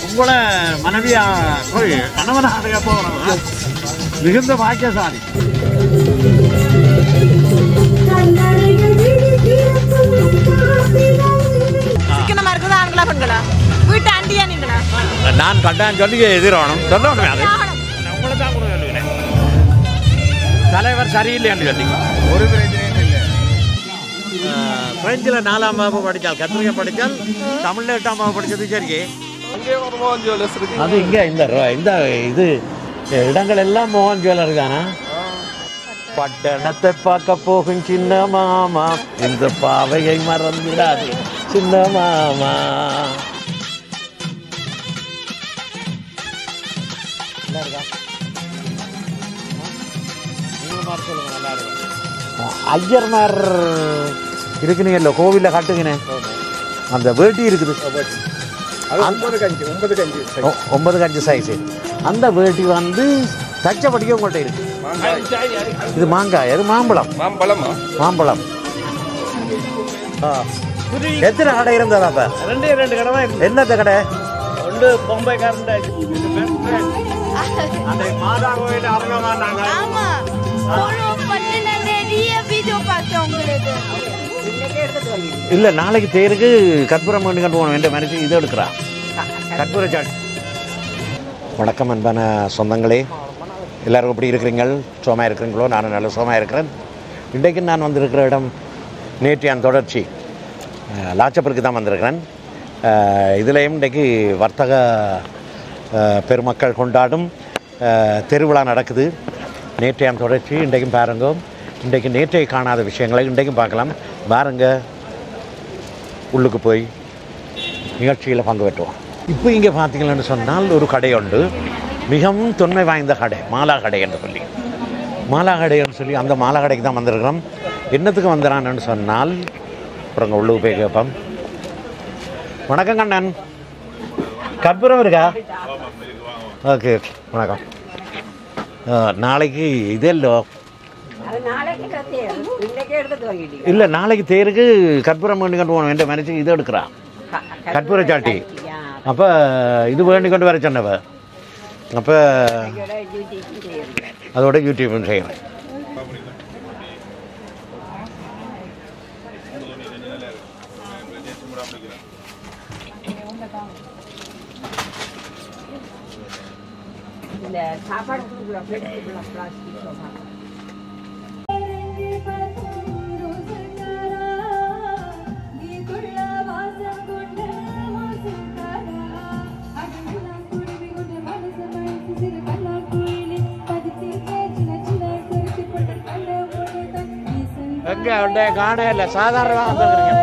உங்களை மனைவியா போய் கணவனாக போகிறோம் மிகுந்த பாக்கியசாலி. நான் கட்டாயம் சொல்லி எதிரானும் சொல்லணும். அது உங்களை தான் கூட சொல்லுகிறேன். தலைவர் சரியில்லைன்னு சொல்லி ஒரு பிரச்சனையும் இல்லை. பிரெஞ்சில் 4ஆம் வகுப்பு படித்தால், கத்திரிக்கை படித்தால், தமிழில் 8ஆம் வகுப்பு படித்தது சரி. அது இங்கே இந்த இது இடங்கள் எல்லாம் மோகன் ஜுவல்லரி தானே. பட்டணத்தை பார்க்க போகும் சின்ன மாமா, இந்த பாவையை மறந்துடாது சின்ன மாமா. ஐயர்மார் இருக்குனீங்கல்ல, கோவிலில் காட்டுங்கண்ணே. அந்த வேட்டி இருக்குது, 9 கஞ்சி சைஸு. அந்த வேட்டி வந்து தச்சப்படிக்க உங்கள்கிட்ட இருக்கு. இது மாங்காய், அது மாம்பழம். மாம்பழம் எத்தனை கடை இருந்ததா? அப்ப 2 கடை தான். என்னத்த கடை? ஒன்று பொம்பை கடை, அந்த மாதா கோயில் அரங்கமானாங்க. இல்ல, நாளைக்கு தேருக்கு கற்பூரம் வேண்டி கட்டு போகணும். என்ற மனுஷன் இதை எடுக்கிறான், கற்பூர சாட். வணக்கம் அன்பான சொந்தங்களே, எல்லோரும் எப்படி இருக்கிறீங்கள்? சோமாக இருக்கிறீங்களோ? நானும் நல்ல சோமாக இருக்கிறேன். இன்றைக்கு நான் வந்திருக்கிற இடம் நேற்றையான் தொடர்ச்சி லாச்சப்பருக்கு தான் வந்திருக்கிறேன். இதுலேயும் இன்றைக்கு வர்த்தக பெருமக்கள் கொண்டாடும் திருவிழா நடக்குது. நேற்றையான் தொடர்ச்சி. இன்றைக்கும் பாருங்க, இன்றைக்கு நேற்றை காணாத விஷயங்களை இன்றைக்கும் பார்க்கலாம். பாருங்க, உள்ளுக்கு போய் நிகழ்ச்சியில் பங்கு பெற்றுவோம். இப்போ இங்கே பார்த்தீங்கன்னு சொன்னால் ஒரு கடை உண்டு, மிகவும் தொன்மை வாய்ந்த கடை, மாலா கடை என்று சொல்லி. மாலா கடைன்னு சொல்லி அந்த மாலா கடைக்கு தான் வந்திருக்கிறோம். என்னத்துக்கு வந்துடான்னு சொன்னால் அப்புறம் உள்ளுக்கு போய் கேட்போம். வணக்கம் கண்ணன், கற்பூரம் இருக்கா? ஓகே, வணக்கம். நாளைக்கு இதே இல்லை, இல்லை நாளைக்கு தேருக்கு கற்பூரம் வேண்டி கொண்டு போகணும். என்ற மனுஷன் இதை எடுக்கிறான், கற்பூர சாட்டி. அப்போ இது வேண்டி கொண்டு வர சொன்னவ. அப்போ அதோட யூடியூப் செய்யணும். எங்கே காணே இல்லை, சாதாரணமாக வந்துருக்குறீங்க.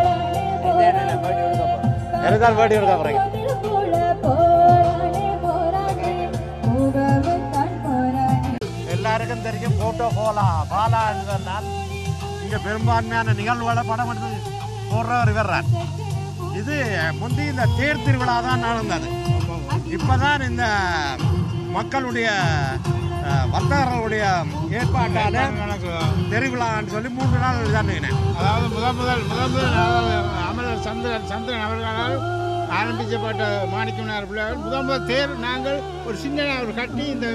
எனதான் வேடி எடுக்க போகிறீங்க. எல்லாருக்கும் தெரியும் போட்டோ பாலான்னு சொன்னால் இங்கே பெரும்பான்மையான நிகழ்வுகளை படம் எடுத்து போடுறவர் வர்றார். இது முந்தி இந்த தேர் திருவிழா தான் நடந்தது. இப்போதான் இந்த மக்களுடைய வர்த்தகர்களுடைய ஏற்பாட்டான திருவிழான்னு சொல்லி 3 நாள் தான். அதாவது முதல் அமரர் சந்திரன் அவர்களால் ஆரம்பிக்கப்பட்ட மாணிக்கமனார் பிள்ளைகள் முதல் தேர் நாங்கள் ஒரு சின்ன ஒரு கட்டி இந்த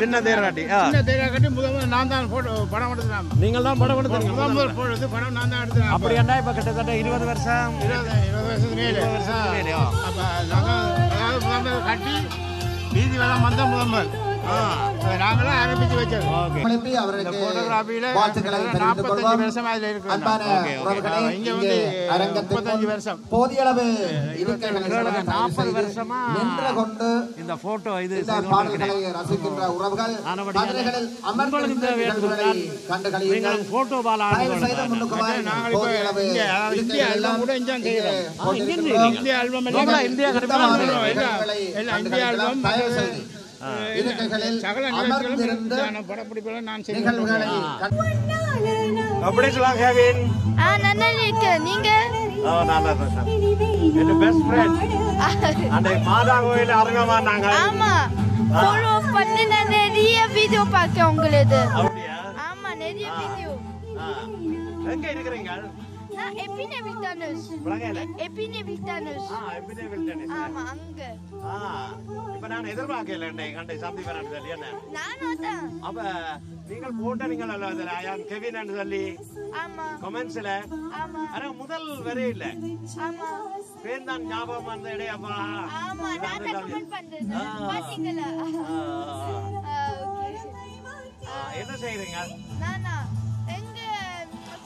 சின்ன தேர் கட்டி முதல் நான் தான் படம் எடுத்தேன். நீங்கள் தான் படம் எடுத்தீங்க? முதல் போடுறது படம் நான் தான் எடுத்தேன். அப்படி என்ன இப்போ கிட்டத்தட்ட 20 வருஷம் 20 வருஷத்துக்கு மேலே. அப்போ நாங்கள் அதாவது முதல் கட்டி வீதி வேளாண் வந்த முதல் நாங்களாம் ஆரம்பிச்சு வச்சோம். போட்டோகிராஃபியில 45 வருஷம் அதில் இருக்கு. இங்க வந்து 35 வருஷம். போதிய அளவு 40 வருஷமா இந்த போட்டோ இது ரசிக்கின்ற உறவுகள் போட்டோ பாலா இந்தியா ஆல்பம் கூட இந்தியா ஆல்பம் இந்தியா ஆல்பம் சகல நிகழ்ச்சிகளும் படப்பிடிப்புகளும் நான் செய்வேன். எப்படி சொல்லலாம் கேவின்? நல்லா இருக்கு. நீங்க? நல்லா இருக்கேன். என் பெஸ்ட் ஃப்ரெண்ட் அந்த மாதா கோயில் அரங்கமானாங்க. ஆமா, ஃபாலோ பண்ணி நான் நிறைய வீடியோ பார்த்தேன் உங்களுக்கு. அப்படியா? ஆமா, நிறைய வீடியோ. எங்க இருக்கீங்க? நான் எபினெவில்டனஸ். எபினெவில்டனஸ். எபினெவில்டனஸ். ஆமா அங்க. இப்ப நான் எதிர்பார்க்கல கண்டை சந்தி வரான்னு சொல்லி என்ன நானும் தான். அப்ப நீங்கள் போட்ட நீங்கள் ஐயான் கெவின் சொல்லி ஆமா கமெண்ட்ஸ்ல ஆமா ஆனா முதல் வரே இல்ல ஆமா பேர் தான் ஞாபகம் வந்த இடையப்பா ஆமா நான் தான் கமெண்ட் பண்றேன் பாத்தீங்களா ஓகே என்ன செய்றீங்க நானா எங்க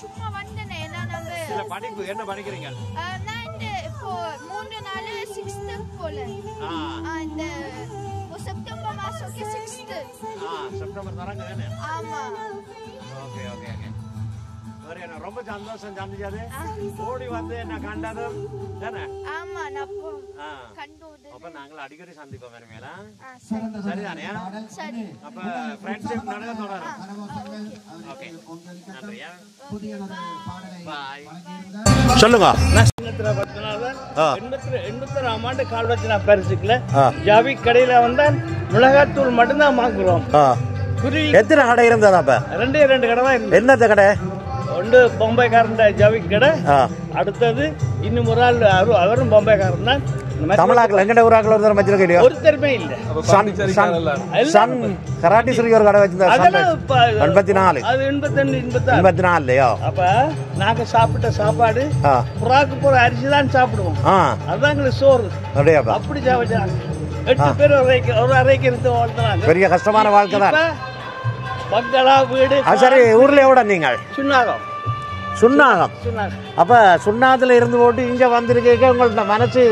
சும்மா வந்தனே நான் அங்க இல்ல படிப்பு என்ன படிக்கிறீங்க நான் இப்போ 3 நாள் 6th போல இந்த செப்டம்பர் மாசம் 6th செப்டம்பர் தரங்க தானே ஆமா ஓகே ஓகே ஓகே வரேன் ரொம்ப சந்தோஷம் சந்திச்சது ஓடி வந்து என்ன கண்டதும் தானே ஆமா நான் கண்டோடு அப்ப நாங்கள் அடிக்கடி சந்திப்போம் வேணுமேலா சிறந்த சரிதானே சரி அப்ப ஃப்ரெண்ட்ஷிப் நடக்க தொடரும் கரகோஷங்கள் ஓகே நன்றியா புதிய ஒரு பாடலை பாய் வழங்கியிருந்தார். சொல்லுங்க 86ஆம் ஆண்டு கால்வத்தினா பரிசுக்குல ஜாவி கடையில வந்தால் மிளகாத்தூள் மட்டும்தான் வாங்குறோம். குருவி எத்தனை கடை இருந்ததா அப்ப 2 கடை தான் இருந்தது. என்னத்த கடை ஒன்று பொம்பைக்காரன் ஜாவி கடை, அடுத்தது இன்னும் ஒரு ஆள் அவரும் பொம்பைக்காரன் தான். தமிழாக்கள் எங்கட ஊராக்கள் ஒரு தரம் வச்சிருக்கீங்க ஒருத்தருமே இல்ல. சன் கராட்டி சொல்லி ஒரு கடை வச்சிருந்தாரு 84 அது 82 86 84 இல்லையோ அப்ப நாங்க சாப்பிட்ட சாப்பாடு புறாக்கு போற அரிசி தான் சாப்பிடுவோம். அதுதான் எங்களுக்கு சோறு. அப்படியாப்பா அப்படி சாப்பிட்டாங்க. 8 பேர் ஒரு அறைக்கு இருந்து வாழ்ந்தாங்க. பெரிய கஷ்டமான வாழ்க்கை தான் பங்களா வீடு. சரி ஊர்ல எவ்வளோ நீங்கள் சுண்ணாகம் சுண்ணாகம் அப்ப சுண்ணாகத்துல இருந்து போட்டு இங்க வந்திருக்க உங்களோட மனசு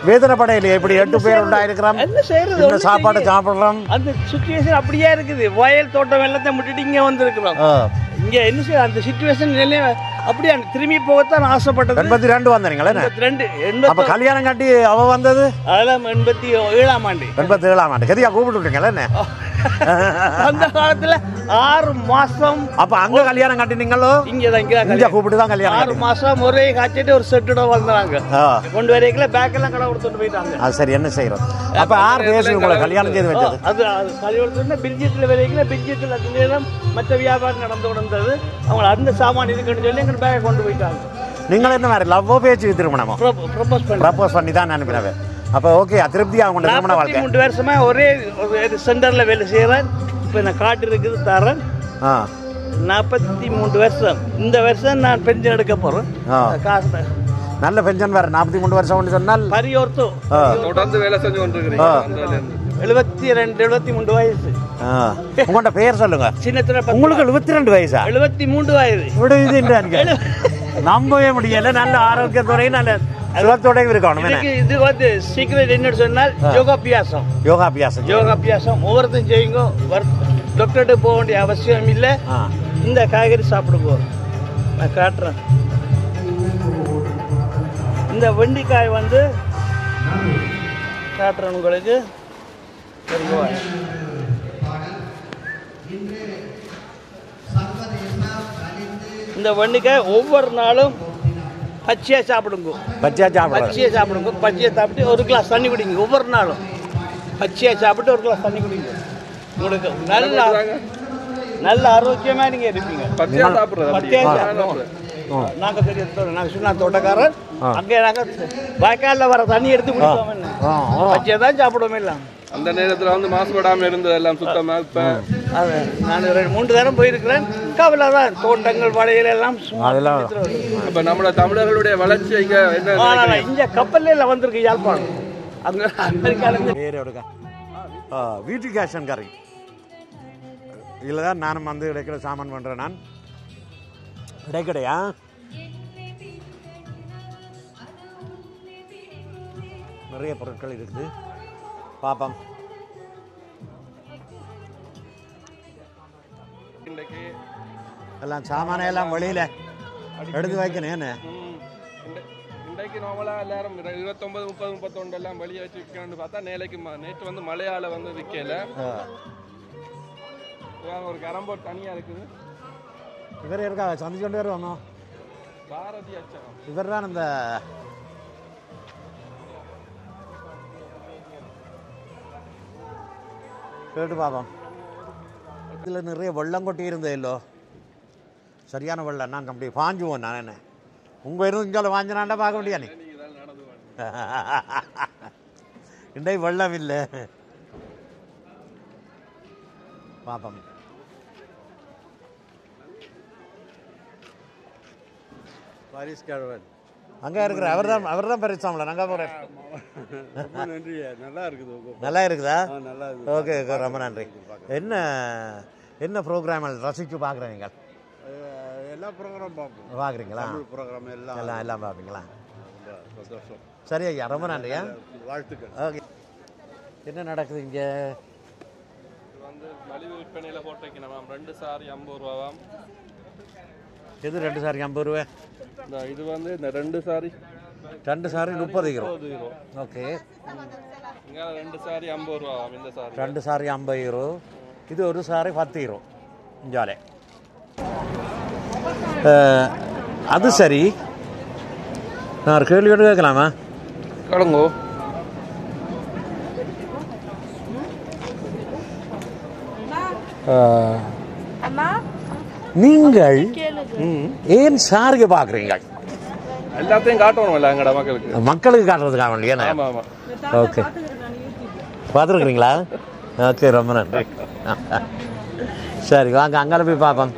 வேதனைப்படையிலையே இப்படி 8 பேர் உண்டாயிருக்கிறோம் என்ன செய்யறது சாப்பாடு சாப்பிடலாம் அந்த சிச்சுவேஷன் அப்படியே இருக்குது. வயல் தோட்டம் வெள்ளத்தை முட்டிட்டு இங்க வந்திருக்கிறோம். இங்க என்ன செய்ய அந்த சிச்சுவேஷன் அப்படியே திரும்பி போகத்தான் ஆசைப்பட்டது. 82 வந்தீங்களா 82 அப்ப கல்யாணம் கட்டி அவ வந்தது அதெல்லாம் 87ஆம் ஆண்டு 87ஆம் ஆண்டு கதியா கூப்பிட்டு விட்டீங்களா என்ன அந்த காலத்துல 6 மாசம் அப்ப அங்க கல்யாணம் கட்டினீங்களோ இங்க கூப்பிட்டு தான் கல்யாணம் 6 மாசம் ஒரே காய்ச்சிட்டு ஒரு செட்டோட வந்தாங்க. கொண்டு வரைக்கல பேக் எல்லாம் கடை கொடுத்துட்டு போயிட்டாங்க. அது சரி என்ன செய்யறோம் அப்ப 6 பேசி உங்களை கல்யாணம் செய்து வச்சது அது கல்யாணத்துல பிரிஜிட்ல வரைக்கல பிரிஜிட்ல மற்ற வியாபாரம் நடந்து கொண்டது. அவங்க அந்த சாமான் இருக்குன்னு சொல்லி எங்க பேக் கொண்டு போயிட்டாங்க. நீங்கள் என்ன மாதிரி லவ்வோ பேச்சு திருமணமோ ப்ரப்போஸ் பண்ணி தான் அனுப்பினவே அப்ப ஓகே திருப்தியா அவங்க திருமண வாழ்க்கை 3 வருஷமா ஒரே சென்டர்ல வேலை செய்யறேன். இப்ப நான் காட்டு இருக்குது தரேன் 43 வருஷம். இந்த வருஷம் நான் பென்ஷன் எடுக்க போறேன். காசு நல்ல பென்ஷன் வேற 43 வருஷம் சொன்னால் பரியோர்த்தோ தொடர்ந்து வேலை செஞ்சு கொண்டிருக்கிறீங்க. 72 73 வயசு. உங்களோட பெயர் சொல்லுங்க. சின்னத்துல உங்களுக்கு 72 வயசா 73 வயது இது நம்பவே முடியல. நல்ல ஆரோக்கியத்தோட நல்ல சுகத்தோடய இருக்கணும். இது வந்து சீக்கிரம் என்னன்னு சொன்னால் யோகாபியாசம் யோகாபியாசம் ஒவ்வொருத்தையும் செய்யுங்க. டாக்டர்கிட்ட போக வேண்டிய அவசியம் இல்லை. இந்த காய்கறி சாப்பிடுங்க. நான் காட்டுறேன். இந்த வெண்டிக்காய் வந்து காட்டுறேன் உங்களுக்கு. இந்த வெண்டிக்காய் ஒவ்வொரு நாளும் பச்சையா சாப்பிடுங்க. பச்சையா சாப்பிடுங்க. பச்சையா சாப்பிட்டு ஒரு கிளாஸ் தண்ணி குடிங்க. ஒவ்வொரு நாளும் பச்சையா சாப்பிட்டு ஒரு கிளாஸ் தண்ணி குடிங்க. உங்களுக்கு நல்ல ஆரோக்கியமா நீங்க இருப்பீங்க. பச்சையா சாப்பிடுறது நாங்க தெரியும். நாங்க சொன்ன தோட்டக்காரர் அங்கே நாங்க வாய்க்கால வர தண்ணி எடுத்து குடிப்போம். பச்சையா தான் சாப்பிடுவோம். இல்லை அந்த நேரத்துல வந்து மாசுபடாம இருந்தது எல்லாம் சுத்தமா. இப்ப நான் 3 தரம் போயிருக்கிறேன். கவலை தான். தோட்டங்கள் வளையல் எல்லாம் இப்ப நம்மளோட தமிழர்களுடைய வளர்ச்சி இங்க கப்பல்ல வந்திருக்கு யாழ்ப்பாணம். அங்க அமெரிக்கால வீட்டு கேஷன் கறி இதில் தான் நானும் வந்து இடைக்கிற சாமான் பண்ணுறேன். நான் இடைக்கடையா நிறைய பொருட்கள் இருக்குது. பாப்பம் எல்லாம் சாமான எல்லாம் வெளியில எடுத்து வைக்கணும். என்ன இன்றைக்கு நார்மலா எல்லாரும் 29 30 31 எல்லாம் வெளியே வச்சு விற்கணும்னு பார்த்தா நேற்று வந்து மழையால வந்து விற்கல. ஒரு கரம்போர்ட் தனியா இருக்குது. இவர் இருக்கா சந்திச்சு கொண்டு வருவாங்க. பாரதி அச்சகம் இவர் தான் இந்த கேட்டு பாப்போம். இதில் நிறைய வெள்ளம் கொட்டி இருந்தே இல்லோ சரியான வெள்ளம். நான் அப்படி பாஞ்சுவோம். நான் என்ன உங்கள் இருந்து இங்கே வாங்கினாண்டா பார்க்க முடியாது இண்டை வெள்ளம் இல்லை பாப்போம். அங்கே இருக்கிற அவர் தான் பரிசாமல நாங்கள் போகிறேன். நன்றி. நல்லா இருக்குது. நல்லா இருக்குதா? நல்லா ஓகே ஓகே ரொம்ப நன்றி. என்ன என்ன ப்ரோக்ராம் ரசித்து பார்க்குறீங்க? எல்லா ப்ரோக்ராம் பார்ப்போம். பார்க்குறீங்களா? ப்ரோக்ராம் எல்லாம் பார்ப்பீங்களா? சந்தோஷம். சரி ஐயா ரொம்ப நன்றியா. வாழ்த்துக்கள். ஓகே. என்ன நடக்குது இங்கே? இது வந்து மலிவு விற்பனையில் போட்டு வைக்கணும். 2 சாரி 50 ரூபாவாம். எது 2 சாரி 50 ரூபா? இது வந்து இந்த 2 சாரி 30 யூரோ. ஓகே. இங்கே 2 சாரி 50 ரூபாவாம். இந்த சாரி 2 சாரி 50 யூரோ. இது ஒரு சாரி 10 யூரோ. இஞ்சாலே அது சரி. நான் ஒரு கேள்வியோடு கேட்கலாமா? கலங்கோ. நீங்கள் ஏன் சாரியை பார்க்குறீங்க? எல்லாத்தையும் காட்டணும் இல்லை எங்கட மக்களுக்கு காட்டுறதுக்காக இல்லையா? ஓகே பார்த்துருக்குறீங்களா? ஓகே ரொம்ப நன்றி. சரி வாங்க அங்கே போய் பார்ப்போம்.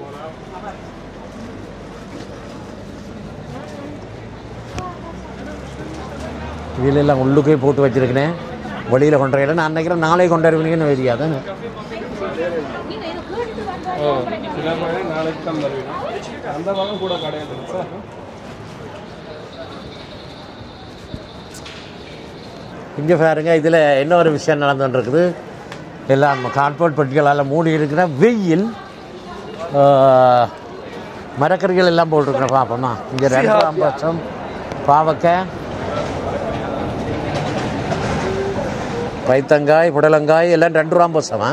இதிலெல்லாம் உள்ளுக்கே போட்டு வச்சுருக்கேன். வெளியில் கொண்டுறேன். நான் நினைக்கிறேன் நாளை கொண்டு வருவீங்கன்னு தெரியாது. நாளைக்கு தான் வருவீங்க. அந்த பக்கம் கூட கிடையாது. இங்கே பாருங்க. இதில் என்ன ஒரு விஷயம் நடந்துகிட்டு இருக்குது. எல்லாம் கார்ட்போர்ட் பெட்டிகளால் மூடி இருக்கிற வெயில் மரக்கறிகள் எல்லாம் போட்டிருக்கிற பார்ப்போமா. இங்கே 2 பாவக்காய், பைத்தங்காய், புடலங்காய் எல்லாம் 2 ரூபா பசமா.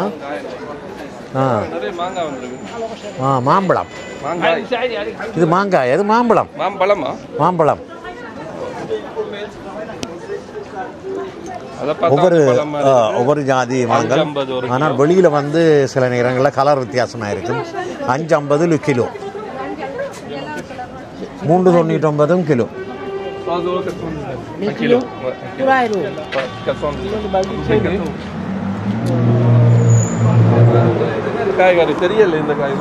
மாம்பழம். இது மாங்காய். அது மாம்பழம். மாம்பழம் ஒவ்வொரு ஜாதி மரங்கள். ஆனால் வெளியில் வந்து சில நேரங்களில் கலர் வித்தியாசமாக இருக்கும். 5.50 கிலோ, 3.99 கிலோ. காய்கறி தெரியல. இந்த காய்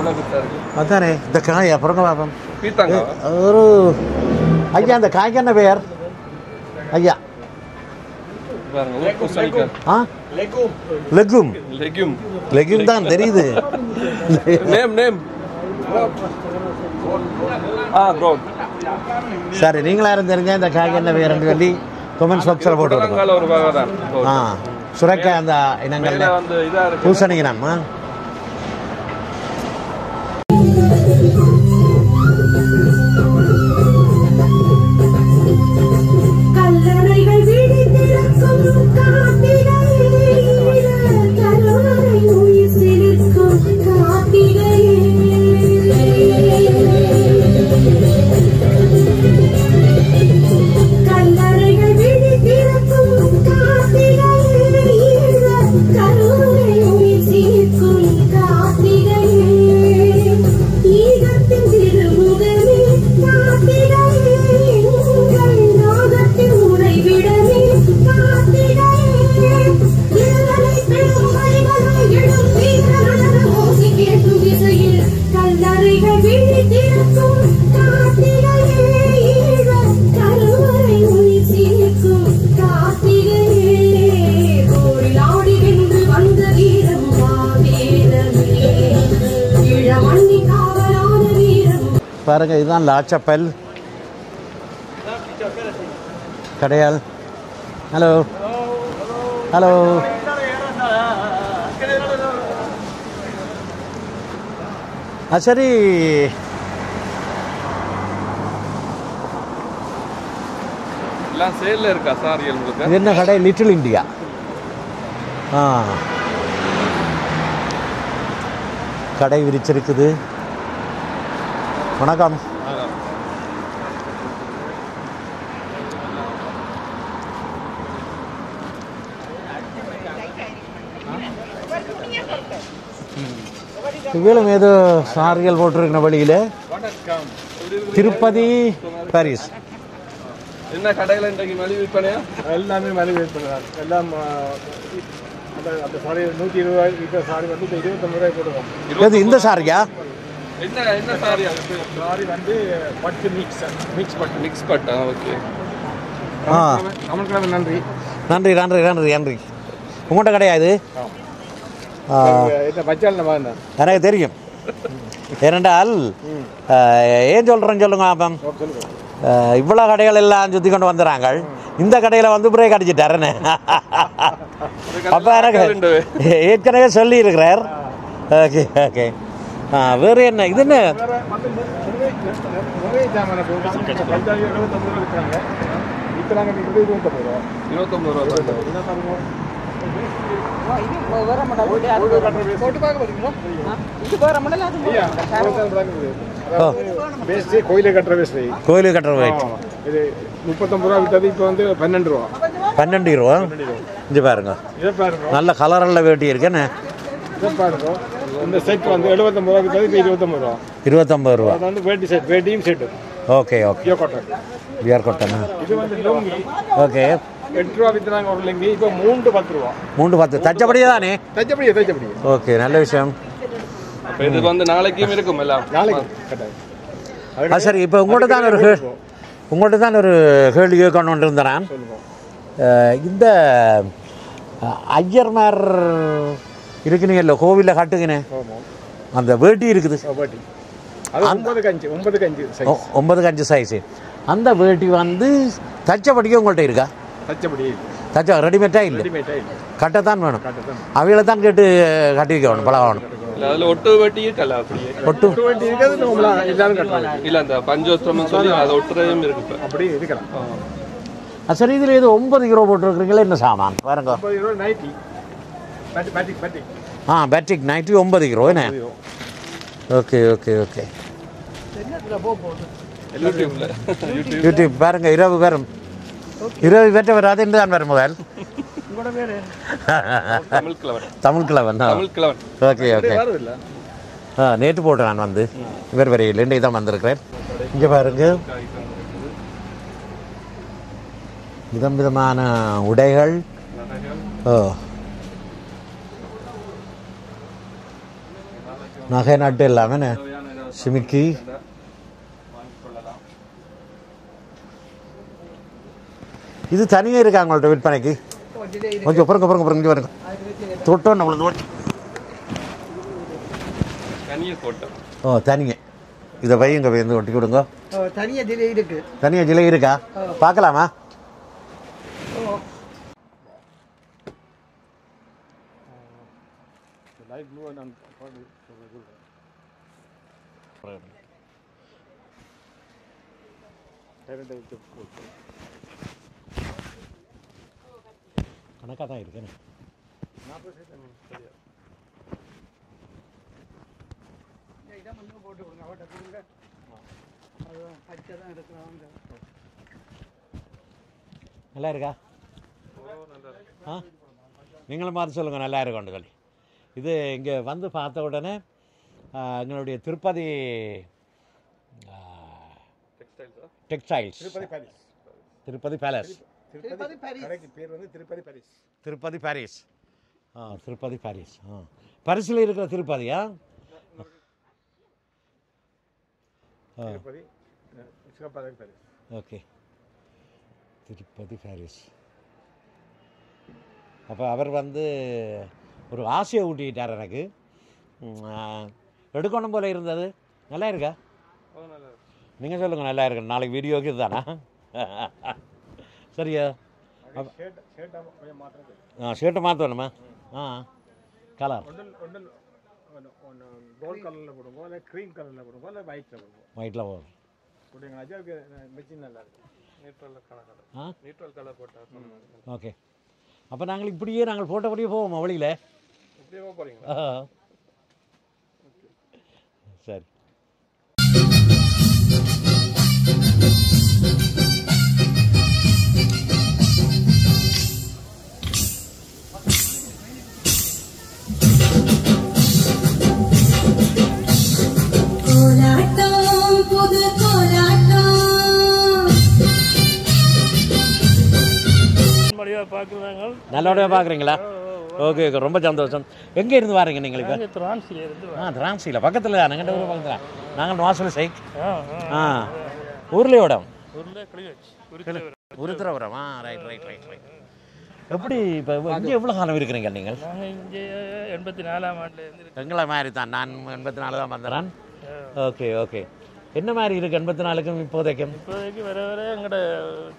அதானே இந்த காய். அப்புறம் பார்ப்போம். ஒரு ஐயா அந்த காய்க்கு என்ன பெயர் ஐயா? லெகும் தான் தெரியுது. சரி நீங்களா யாரும் தெரிஞ்ச இந்த காய்க்கு என்ன பெயர்னு சொல்லி கமெண்ட்ஸ் பாக்ஸில் போட்டு. சுரைக்காய் அந்த இனங்கள் பூசணிக்கு நம்ம பாருங்க. இதுதான் லாச்சப்பல் கடையால். Hello hello. சரி சேல்ல இருக்கா சாரி உங்களுக்கு? இது என்ன கடை? Little India. கடை விரிச்சிருக்குது. வணக்கம். இவ்வளவு ஏதோ சாரிகள் போட்டிருக்கிற வழியில் திருப்பதி பாரிஸ். என்ன கடையில் இன்றைக்கு மலிவு விற்பனையா? எல்லாமே மலிவு விற்பனை. எல்லாம் அந்த சாரி 120 இருக்கிற சாரி வந்து இப்போ 29 ரூபாய் போடுவோம். இது இந்த சாரியா? என்ன சாரியா? சாரி வந்து பட்டு மிக்ஸ் பட்டா. ஓகே. அமல்கிழமை நன்றி. நன்றி நன்றி நன்றி நன்றி. உங்கள்கிட்ட கடையா இது? பச்சால் எனக்கு தெரியும். ஏனென்றால் ஏன் சொல்கிறேன்னு சொல்லுங்க. அப்போ இவ்வளோ கடைகள் எல்லாம் சுற்றி கொண்டு வந்துடுறாங்க. இந்த கடையில் வந்து பிரேக் அடிச்சுட்டாருன்னு அப்போ எனக்கு ஏற்கனவே சொல்லி இருக்கிறார். Okay okay. வேறு என்ன இது? என்ன கோயிலுக்கு கட்டுற வேஸ்ட். கோயிலுக்கு கட்டுற வேஸ்ட் இது 39 ரூபா விட்டது. இப்போ வந்து 12 ரூபா. 12 ரூபா. இங்கே பாருங்க, நல்ல கலரில் வேட்டி இருக்குன்னு. இதை பாருங்க, இந்த செட் வந்து 79 ரூபா விட்டது. இப்போ 29 ரூபா. 29 ரூபா. அது வந்து வேட்டி செட், வேட்டியும் set. Okay okay. Pure cotton. இது வந்து லுங்கி. ஓகே. 8 ரூபா வித்துறாங்க ஒரு லுங்கி. இப்போ 3-10 ரூபா. 3-10 தச்சபடியே தானே? தச்சபடியே. ஓகே, நல்ல விஷயம். இது வந்து நாளைக்கும் இருக்கும் எல்லாம். நாளைக்கு சரி. இப்போ உங்கள்கிட்ட தான் ஒரு கேள்வி கேட்கணுன்னு இருந்தேன். இந்த ஐயர்மார் இருக்குனீங்கல்ல, கோவிலில் கட்டுக்கினே அந்த வேட்டி இருக்குது. 9 சைஸு. அந்த வேட்டி வந்து தச்சபடியே உங்கள்கிட்ட இருக்கா? தச்ச ரெடிமேட்டா இல்லை, கட்டத்தான் வேணும். அவைகளை தான் கேட்டு கட்டிருக்கணும், பழகணும். அதுல ஒட்டு வெட்டி இருக்கல, அப்படியே ஒட்டு வெட்டி இருக்காது. எல்லாரும் கட்டலாம். இல்ல அந்த பஞ்சோஸ்திரம் சொல்லி அதை ஒட்டுறதும் இருக்கு. அப்படியே இருக்கலாம். சரி. இதில் இது 9 யூரோ போட்டுருக்குறீங்களா? என்ன சாமான் பாருங்க. 9 euro nighty. Batik nighty 9 euro என்ன? Okay okay okay. யூடியூப் பாருங்க. இரவு பெற்ற வராது என்று தான் வரும் முதல். தமிழ் கிழவன். Okay okay. நேற்று போட்டு நான் வந்து இவர் வரையில் இன்றைக்கு தான் வந்திருக்கிறேன். இங்கே பாருங்க, விதம் விதமான உடைகள். நகை நாட்டு எல்லாமே சிமிக்கி. இது தனியாக இருக்கா உங்கள்கிட்ட விற்பனைக்கு? கொஞ்சம் அப்புறம் இங்கே பாருங்க. தொட்டோம் நம்மளுக்கு. தனியாக இதை பையங்க வந்து ஒட்டி கொடுங்க. தனியாக ஜிலை இருக்கா? பார்க்கலாமா? கணக்காக தான் இருக்குன்னு. நல்லா இருக்கா? நீங்களும் பார்த்து சொல்லுங்கள், நல்லா இருக்கும் சொல்லி. இது இங்கே வந்து பார்த்த உடனே எங்களுடைய Tirupati textiles, Tirupati palace, Tirupati Paris. Tirupati Paris. பரிசில் இருக்கிற திருப்பதியா? ஓகே. திருப்பதி பாரிஸ். அப்போ அவர் வந்து ஒரு ஆசையை ஊட்டிக்கிட்டார் எனக்கு. எடுக்கணும் போல இருந்தது. நல்லா இருக்கா? நீங்கள் சொல்லுங்கள், நல்லா இருக்கு. நாளைக்கு வீடியோக்கு இதுதானா? சரியா? ஷர்ட்டை மாற்றணுமா? கலர் ஒயிட்டில் போடும். ஓகே. அப்போ நாங்கள் இப்படியே போட்டபடியே போவோம் வழியில். சரி. புது கோல பார்க்குறாங்க. நல்லபடியாக பார்க்குறீங்களா? ஓகே ஓகே, ரொம்ப சந்தோஷம். எங்கே இருந்து வரீங்க நீங்கள் இப்போ? திரான்சியில் பக்கத்தில் தான். எங்கிட்ட ஊர் பக்கத்தில் நாங்கள் வாசல் சைக். ஊர்லேயோடம் Uruthirapuram. Right right right right. எப்படி இப்போ இங்கே எவ்வளோ காலம் இருக்கிறீங்க நீங்கள்? நாங்கள் இங்கே 84ஆம் ஆண்டு எங்களை மாதிரி தான். நான் 84 தான் வந்தேன். Okay okay. என்ன மாதிரி இருக்குது 84க்கும் இப்போதைக்கும்? இப்போதைக்கு வர வர எங்களோட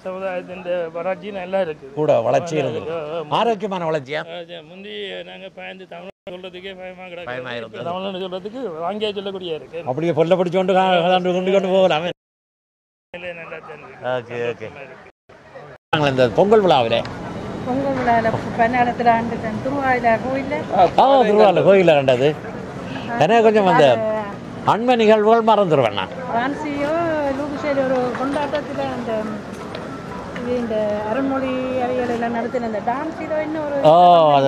சமுதாயத்தின் வளர்ச்சி நல்லா இருக்குது. கூட வளர்ச்சி இருக்குது. ஆரோக்கியமான வளர்ச்சியா? முந்தி நாங்கள் பயந்து தமிழ் சொல்றதுக்கே பயமாக இருந்தது. தமிழ்னு சொல்றதுக்கு வாங்கியா சொல்லக்கூடிய இருக்கு. அப்படியே பொல்ல பிடிச்சு கொண்டு போகலாமே. Okay okay. இந்த பொங்கல் விழாவில் திருவாரூர் கோயிலில் கண்டது எனக்கு கொஞ்சம் அந்த அண்மை நிகழ்வுகள் மறந்துடுவேன் நான். ஒரு கொண்டாட்டத்தில் அந்த இந்த அருண்மொழி அவைகள் எல்லாம் நடத்தின அந்த டான்ஸ் அது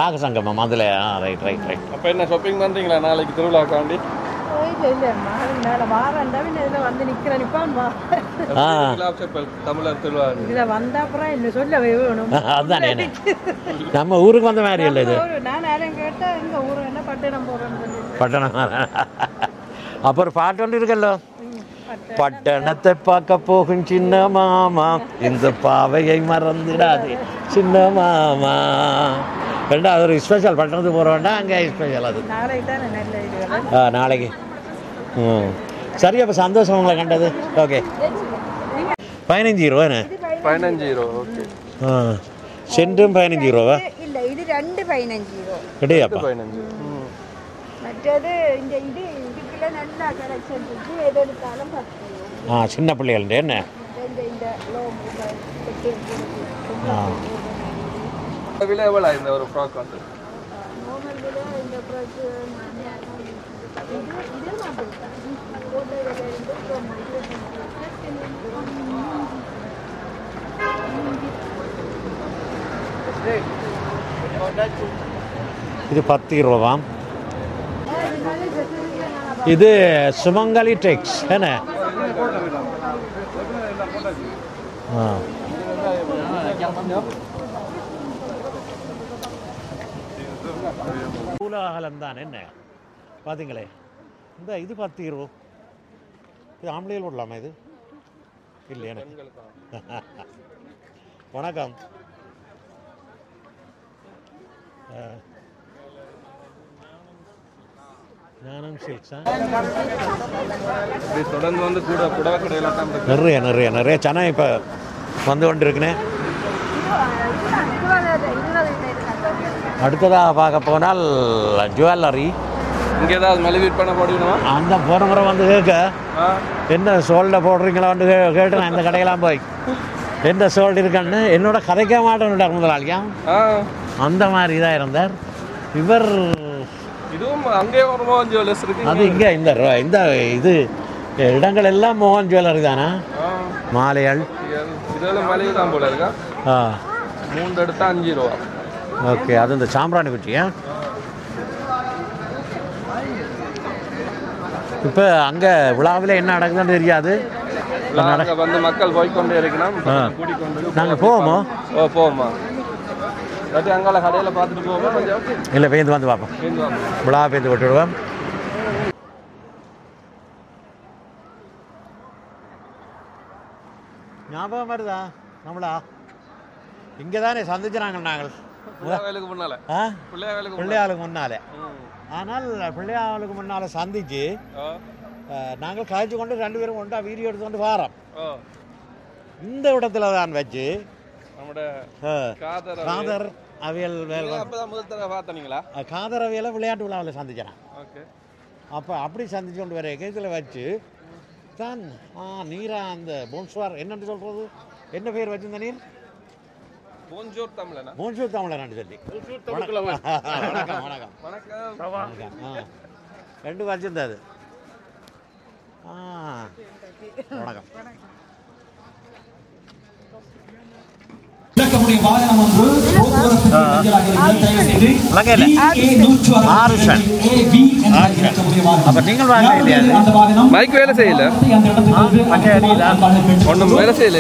ராகசங்கமம் அதில். Right right right. அப்போ என்ன ஷாப்பிங் பண்ணுறீங்களா நாளைக்கு திருவிழாக்காண்டி? இல்லை வாரண்டா இதில் வந்து நிற்கிறேன். தமிழர் திருவிழா இதில் வந்த அப்புறம் என்ன சொல்லவே வேணும். அதுதானே நம்ம ஊருக்கு வந்த மாதிரி இல்லை இது. நான் யாரும் கேட்டால் எங்கள் ஊர் என்ன பட்டணம் போகிறேன்னு சொல்லி. பட்டணம். அப்போ ஒரு பாட்டு ஒன்று இருக்கல்லோ, பட்டணத்தை பார்க்க போகும் சின்ன மாமா இந்த பாவையை மறந்துடாது சின்ன மாமா. ரெண்டாவது ஒரு ஸ்பெஷல் பட்டணத்துக்கு போகிற வேண்டாம், அங்கே ஸ்பெஷல் அது நாளைக்கு. சரி, அப்போ சந்தோஷம் உங்களை கண்டது. ஓகே. 15 ரூபாண்ணே. 15 ரூபா. ஓகே. சென்டும் 15 ரூபாவா? இல்லை, இது 2 15 ரூபா கிடையாப்பா. மற்றது இந்த இதுக்குள்ள நல்லா கலெக்ஷன் இருக்கு. எது எடுத்தாலும் 10 ரூபா. சின்ன பிள்ளைகள் என்ன விலை எவ்வளோ இந்த ஒரு ஃப்ராக் வந்து? இது 10 ரூபா. இது சுமங்கலி டெக்ஸ் என்ன? கூலாகலம் தான் என்ன பார்த்தீங்களே. இந்த இது 10 ரூபா. இது ஆம்பளையில் போடலாமா? இது இல்லை எனக்கு. வணக்கம். ஞானம் சில்க்ஸா? தொடர்ந்து வந்து கூட புடவை கடையெல்லாம் தான் நிறைய நிறைய நிறைய சனம் இப்போ வந்து கொண்டு இருக்குனே. அடுத்ததாக பார்க்க போனால் ஜுவல்லரி. இங்கே ஏதாவது மலிவு விற்பனை போடுவீங்களா? அந்த போன முறை வந்து கேட்க என்ன சோல்டில் போடுறீங்களான்னு கேட்டேன். இந்த கடையெல்லாம் போய் எந்த சோல்டு இருக்குன்னு என்னோட கதைக்க மாட்டேன் முதலாளியா. அந்த மாதிரி இதாக இருந்தார் இவர். இதுவும் அங்கே ஒரு மோகன் ஜுவல்லர்ஸ் இருக்கு. அது இங்கே இந்த இது இடங்கள் எல்லாம் மோகன் ஜுவல்லரி தானே. மாலைகள் இதெல்லாம் மலிவு தான் போல இருக்கா. 3 எடுத்தா 5 ரூபா. ஓகே. அது இந்த சாம்பிராணி குச்சியா? இப்போ அங்கே விழாவில் என்ன நடக்குதுன்னு தெரியாது. வந்து மக்கள் போய்கொண்டே இருக்கணும். நாங்கள் போவோமோ? போவோமா? அங்கால கடையில் பார்த்துட்டு போவோமா? இல்லை, பேருந்து வந்து பார்ப்போம். விழா பேருந்து விட்டு விடுவோம். ஞாபகம் வருதா நம்மளா? இங்கே தானே சந்திச்சுனாங்க நாங்கள் பிள்ளையாளுக்கு முன்னால. பிள்ளையாளுக்கு முன்னாலே. ஆனால் பிள்ளையாளுக்கு முன்னால் சந்திச்சு நாங்கள் கழிச்சு கொண்டு 2 பேரும் கொண்டா வீடியோ எடுத்து கொண்டு வாரோம். இந்த இடத்துல தான் வச்சு காதர் அவியல் காதர் அவியலை விளையாட்டு விழாவில் சந்திச்சான். அப்போ அப்படி சந்திச்சு கொண்டு வர இதில் வச்சு தான் நீரா அந்த போன்ஸ்வார் என்னன்னு சொல்கிறது, என்ன பேர் வச்சிருந்த நீர்? போன்ஜூர் தமிழன் சொல்லி. வணக்கம் வணக்கம் வணக்கம். 2 வச்சிருந்தது. வணக்கம். வாகனம் ஒன்று போக்குவரத்து லங்கையில் 6 டன். அப்போ நீங்கள் வாங்க இல்லையா? மைக் வேலை செய்யல ஒன்றும் வேலை செய்யல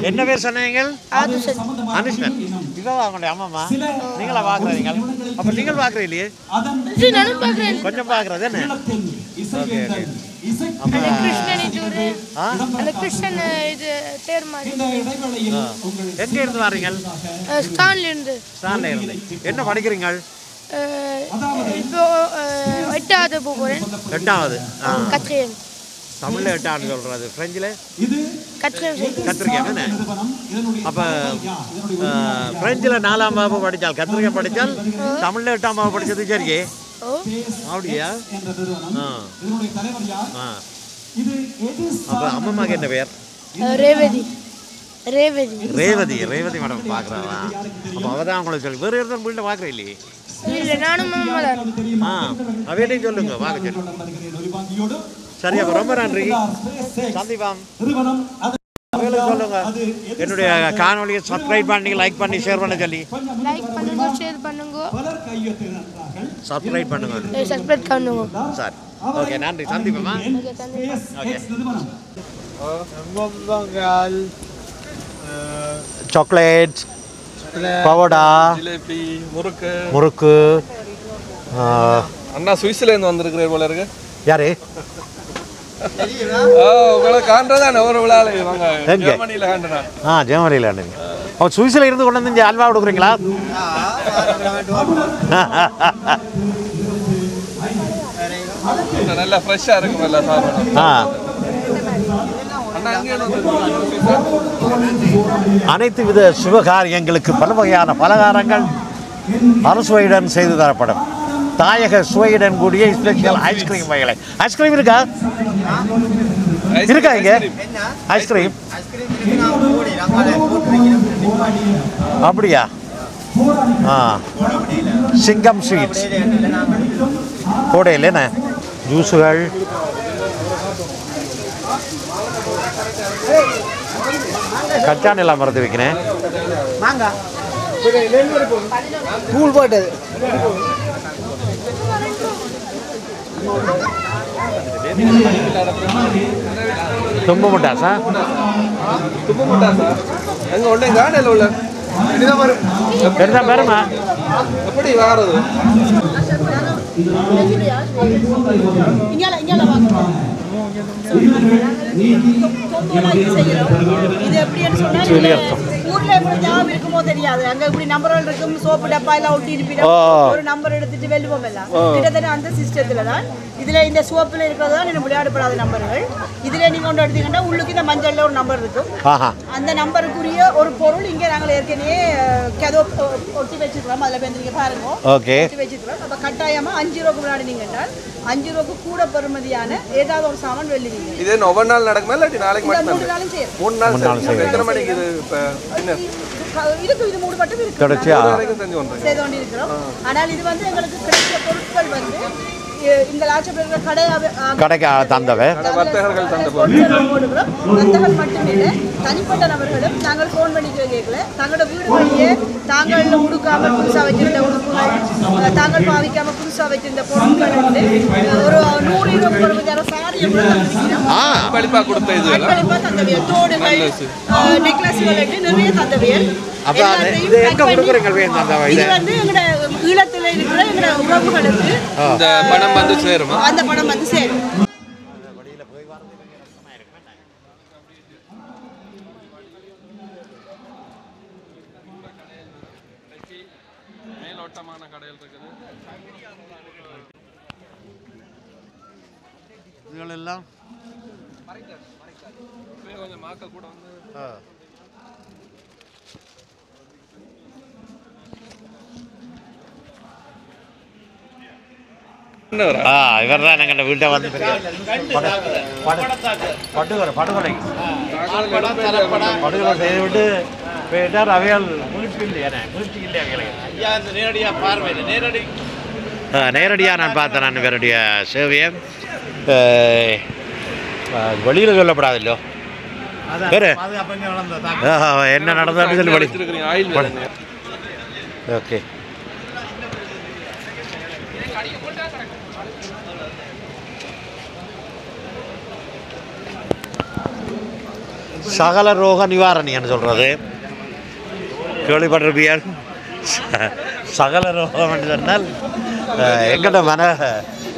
என்ன பேர் சொன்னீங்க? அனுஷ்வன். இதான் அவங்களுடைய அம்மாமா. நீங்களா பாக்குறீங்க? அப்ப நீங்கள் பாக்குறீங்களே? கொஞ்சம் பாக்குறது என்ன? எங்க இருந்து வரீங்க? ஸ்டான்ல இருந்து. என்ன படிக்கிறீங்க? இப்போ 8வது போறேன். 8வது. கத்திரியன். தமிழ்ல 8வது சொல்றது. பிரெஞ்சில கத்திரிக்காய் என்ன? அப்ப பிரெஞ்சில் 4ஆம் வகுப்பு படிச்சால் கத்திரிக்காய் படிச்சால் தமிழ்ல 8ஆம் வகுப்பு படிச்சது சரியே. அப்படியா? அப்ப அம்மாக்கு என்ன பேர்? ரேவதி. ரேவதி. ரேவதி மேடம் பாக்குறாளா? அப்ப அவதான் உங்களுக்கு சொல்லி வேற யாரும் வீட்டுல பாக்குறேன் இல்லையே? இல்ல நானும் அவையிட்டையும் சொல்லுங்க வாங்க சொல்லு. சரி அப்ப ரொம்ப நன்றி. சந்திப்பாம். சொல்லுங்க என்னுடைய காணொலியை சப்ஸ்கிரைப் பண்ணி லைக் பண்ணி ஷேர் பண்ண சொல்லி. லைக் பண்ணுங்க, ஷேர் பண்ணுங்க, சப்ஸ்கிரைப் பண்ணுங்க. சப்ஸ்கிரைப் பண்ணுங்க. சரி ஓகே நன்றி. சந்திப்போமா? ஓகே. சாக்லேட், பவோடா, ஜிலேபி, முறுக்கு. அண்ணா சுவிஸ்லேருந்து வந்திருக்கிறேன் போல இருக்கு. யாரு? உங்களை காண்றதானே ஒரு விழாவில் வாங்க. ஜெர்மனியில் காண்றா. ஜெர்மனியில் காண்றீங்க. அவர் சுவிஸில் இருந்து கொண்டு வந்து அல்வா கொடுக்குறீங்களா? நல்லா ஃப்ரெஷ்ஷாக இருக்கும் நல்லா சாப்பிடணும். அனைத்து வித சுபகாரியங்களுக்கு பல வகையான பலகாரங்கள் அறுசுவையுடன் செய்து தரப்படும். தாயக சுவையுடன் கூடிய ஸ்பெஷல் ஐஸ்கிரீம் வகைகளை. ஐஸ்கிரீம் இருக்கா? இருக்கா இங்க ஐஸ்கிரீம்? அப்படியா? சிங்கம் ஸ்வீட்ஸ் கோடையில் என்ன ஜூஸுகள். கச்சான் எல்லாம் மறந்து வைக்கிறேன். கூழ் போட்டது தும்பு முட்டாசா? தும்பு முட்டாசா எங்க ஒன்றே காணல உள்ள பெருதான் பெருமா எப்படி வாரது? இது எப்படின்னு சொன்னா ஊர்ல ஞாபகம் இருக்குமோ தெரியாது. அங்க இப்படி நம்பர்கள் இருக்கும், சோப்பு டப்பா எல்லாம் ஒட்டி இருப்பீங்க. ஒரு நம்பர் எடுத்துட்டு வெல்லுவோம் எல்லாம். கிட்டத்தட்ட அந்த சிஸ்டத்துல தான் இதுல இந்த சோப்புல இருக்கிறது தான் எனக்கு விளையாடப்படாத நம்பர்கள். இதுல நீங்க கொண்டு எடுத்தீங்கன்னா உள்ளுக்கு இந்த மஞ்சள்ல ஒரு நம்பர் இருக்கும். அந்த நம்பருக்குரிய ஒரு பொருள் இங்க நாங்கள் ஏற்கனவே ஒட்டி வச்சிருக்கிறோம். அதுல போய் நீங்க பாருங்க ஒட்டி வச்சிருக்கிறோம். அப்ப கட்டாயமா 5 ரூபாய்க்கு விளையாடுனீங்க என்றால் 5 ரூபாய்க்கு கூட பெறுமதியான ஏதாவது ஒரு சாமான் வெல்லுவீங்க. இது ஒவ்வொரு நாள் நடக்குமா இல்லாட்டி நாளைக்கு மட்டும்? 3 நாளும் செய்யும். 3 நாள் செய்யும். எத்தனை மணிக்கு இது இருக்கு? இது 3 மட்டும் இருக்கு. செய்து கொண்டு இருக்கிறோம். ஆனால் இது வந்து எங்களுக்கு கிடைக்கிற பொருட்கள் வந்து இந்த லாட்சப்பேட்டை கடைக்கு தந்தவை வர்த்தகர்கள் வர்த்தகர்கள் மட்டுமில்லை, தனிப்பட்ட நபர்களும் நாங்கள் ஃபோன் பண்ணி கேட்கல. தங்களோட வீடுகளிலேயே தாங்கள் உடுக்காம புதுசாக வச்சிருந்த உடுப்புகள், தாங்கள் பாவிக்காம புதுசாக வச்சிருந்த பொருட்கள் வந்து ஒரு 100-120 சாரியம் தந்தவியல், தோடுகள், நெக்லஸ்கள் நிறைய தந்தவியல். இது வந்து எங்களோட ஈழத்தில் இருக்கிற எங்களோட உறவுகளுக்கு அந்த பணம் வந்து சேரும். அந்த பணம் வந்து சேரும். மேலோட்டமான கடைகள் இருக்குது. இதுகளெல்லாம் கொஞ்சம் மாக்கள் கூட வந்து இவர் தான் எங்கள் வீட்டை வந்து படுகொலை செய்துவிட்டு போயிட்டார். அவையால் முயற்சி இல்லையா? முயற்சி இல்லையா? நேரடியாக பார்வையில் நேரடி நேரடியாக நான் பார்த்தேன் நான் இவருடைய சேவையை வெளியில் சொல்லப்படாதில்லோ வேறு என்ன நடந்தாலும் சொல்லி வழி ஓகே சகல ரோக நிவாரணின்னு சொல்கிறது கேள்விப்பட்டிருப்பியால் சகல ரோகம் சொன்னால் எங்கள்ட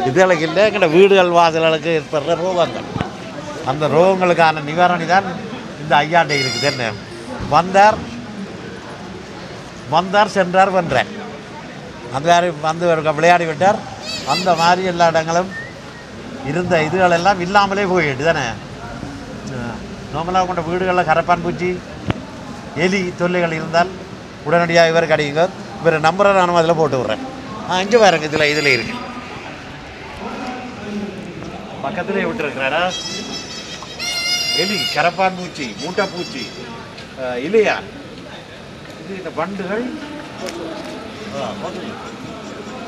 இதுகளுக்கு இல்லை எங்கள்ட வீடுகள் வாசல்களுக்கு ஏற்படுற ரோகங்கள் அந்த ரோகங்களுக்கான நிவாரணி தான் இந்த ஐயாண்ட இருக்குது என்ன வந்தார் சென்றார் வென்றார் அந்த மாதிரி வந்து விளையாடி விட்டார் அந்த மாதிரி எல்லா இடங்களும் இருந்த இதுகளெல்லாம் இல்லாமலே போயிட்டு தானே நார்மலாக கொண்ட வீடுகளில் கரப்பான் பூச்சி எலி தொல்லைகள் இருந்தால் உடனடியாக இவர் கிடைக்குங்க இவர் நம்பரை நானும் அதில் போட்டு விட்றேன் இங்கே பாருங்க இதில் இருக்கு பக்கத்துலேயே விட்டுருக்கிறாரா எலி கரப்பான் பூச்சி மூட்டைப்பூச்சி இலையா இது இந்த பண்டுகள்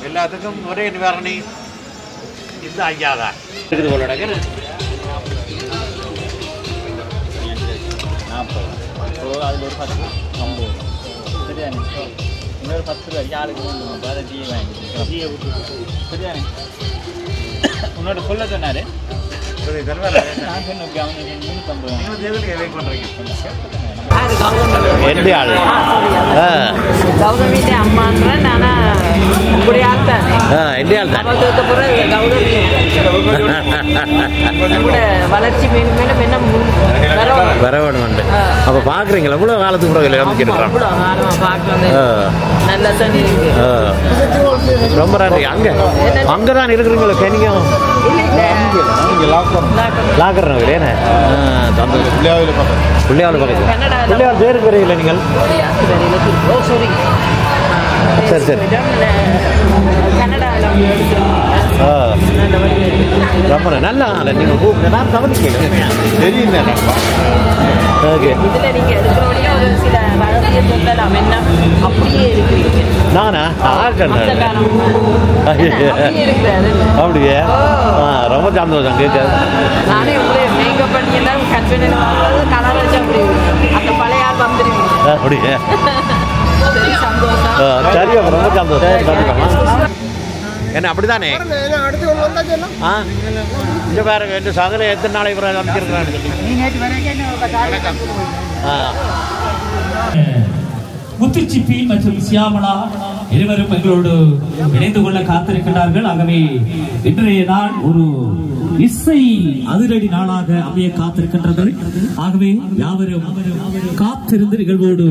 எல்லாத்துக்கும் ஒரே நிவாரணி இந்த ஐயா தான் இருக்குது போல அதில் ஒரு 10 50 சரியானே இன்னொரு 10 ரூபாய் ஆளுக்கு வேறு டீ வாங்கி சரியானே உன்னோட சொல்ல சொன்னார் நான் சொன்னேன் கௌதமிட்ட அம்மான்ற நானா வளர்ச்சி மேலும் மேலும் என்ன வர வேணும் அப்போ பார்க்குறீங்களா எவ்வளோ காலத்துக்கு பிறகு அமைச்சிருக்கிறோம் நல்ல தண்ணி இருக்கு ரொம்ப நன்றி அங்கே தான் இருக்கிறீங்களா கனியும் லாக்கர் நகர் ஏன்னா பிள்ளையாவில் பக்கத்தில் பிள்ளையாவில் பேருக்கு வரையில் நீங்கள் சரி சரி ரொம்ப நல்லா நீங்கள் கூப்பிட்டு நான் கவனிக்கிறேன் தெரியுங்க ஓகே நானா அப்படியே ரொம்ப சந்தோஷம் கேட்க அப்படியே சரி ரொம்ப சந்தோஷம் என்ன அப்படிதானே இங்கே பாருங்க இந்த சகல எத்தனை நாளை இவரை அமைச்சிருக்கிறான்னு முத்துச்சிப்பி மற்றும் சியாமலா இருவரும் எங்களோடு இணைந்து கொள்ள காத்திருக்கிறார்கள். ஆகவே இன்றைய நாள் ஒரு இசை அதிரடி நாளாக அமைய காத்திருக்கின்றது. ஆகவே யாவரும் காத்திருந்து நிகழ்வோடு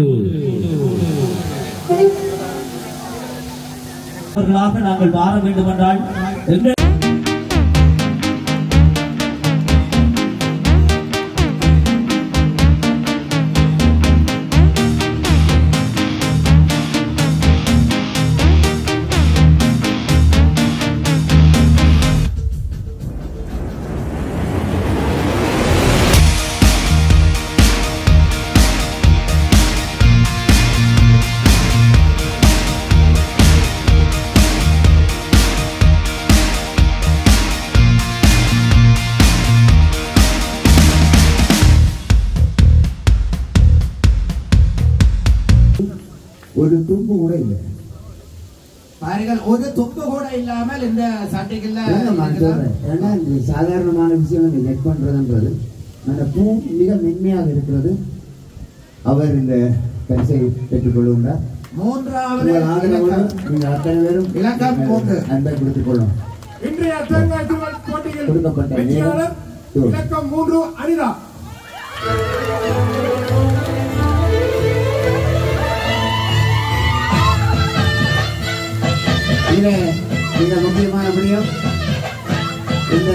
நாங்கள் மாற வேண்டும் என்றால் ஒரு தும்பு கூட இல்லை பாருங்கள், ஒரு தும்பு கூட இல்லாமல் இந்த சட்டைகள்ல சாதாரணமான விஷயம் செக் பண்றதுன்றது அந்த பூ மிக மென்மையாக இருக்கிறது. அவர் இந்த பரிசை பெற்றுக் கொள்ளுகிறார். மூன்றாவது நீங்கள் அத்தனை பேரும் இலக்கம் போட்டு அன்பை கொடுத்துக் கொள்ளும். இன்றைய போட்டியில் கொடுக்கப்பட்ட இலக்கம் 3 அனிதா. மிக முக்கியமான விடயம் இந்த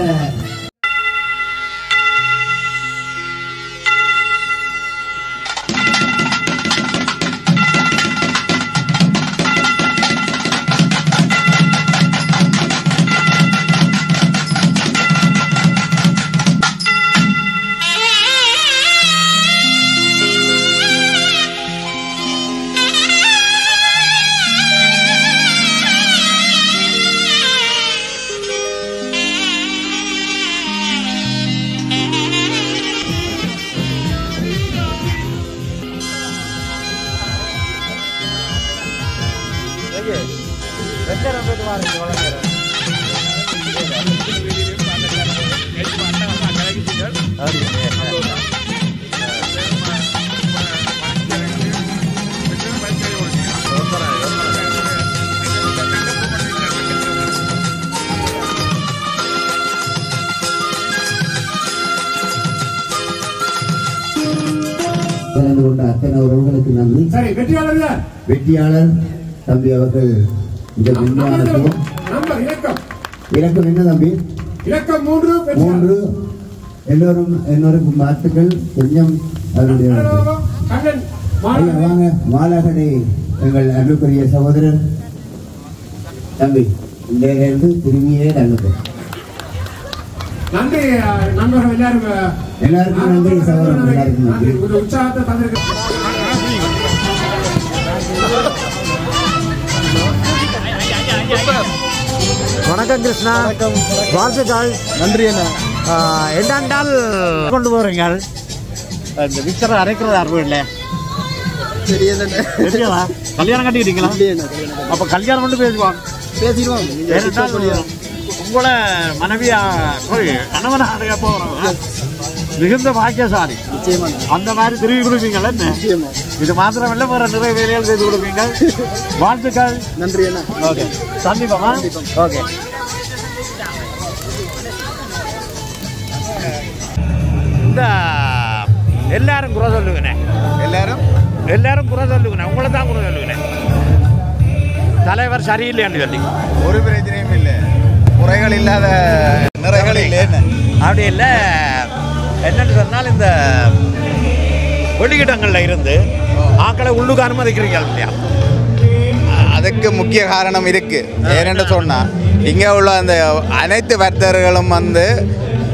கலந்து கொண்ட அத்தனை உறவுகளுக்கு நன்றி. வெற்றியாளர் தம்பி அவர்கள் இந்த மென்மையான இலக்கம் என்ன தம்பி? இலக்கம் 3. எல்லோருக்கும் வாழ்த்துக்கள். கொஞ்சம் அதனுடைய வாங்க மாலாகடை எங்கள் அன்புக்குரிய சகோதரர் தம்பி இன்றையிலிருந்து திரும்பியே தங்கப்போம். நன்றி நண்பர்கள் எல்லாருக்கும் நன்றி சகோதரன், எல்லாருக்கும் நன்றி. ஒரு உற்சாகத்தை தந்திருக்க. வணக்கம் கிருஷ்ணா. வாழ்த்துக்கள். நன்றி. என்னென்றால் கொண்டு போறீங்க இந்த விக்கிற அரைக்கிறது அறுபதுல தெரியலா? கல்யாணம் கட்டிக்கிட்டீங்களா? அப்ப கல்யாணம் மட்டும் பேசிடுவோம். உங்களை மனைவியா கணவனா அடைய போறோம். மிகுந்த பாக்கியசாலி. அந்த மாதிரி திரும்பி கொடுப்பீங்களா? இது மாத்திரமல்ல, வேற நிறைய வேலைகள் செய்து கொடுப்பீங்க. வாழ்த்துக்கள். நன்றி. ஓகே, சந்திப்போமா? ஓகே. இந்த எல்லாரும் குறை சொல்லுங்கண்ணே. எல்லாரும் குறை சொல்லுங்கண்ணே. உங்களை தான் குறை சொல்லுங்கண்ணே. தலைவர் சரியில்லைன்னு சொல்லி ஒரு பிரச்சனையும் இல்லை. குறைகள் இல்லாத நிறைகள் இல்லைன்னு அப்படி இல்லை. என்னன்னு சொன்னால் இந்த வெளியிடங்களில் இருந்து ஆக்களை உள்ளுக்கு அனுமதிக்கிறீங்க இல்லையா? அதுக்கு முக்கிய காரணம் இருக்கு. ஏனென்று சொன்னால் இங்கே உள்ள அந்த அனைத்து வர்த்தகர்களும்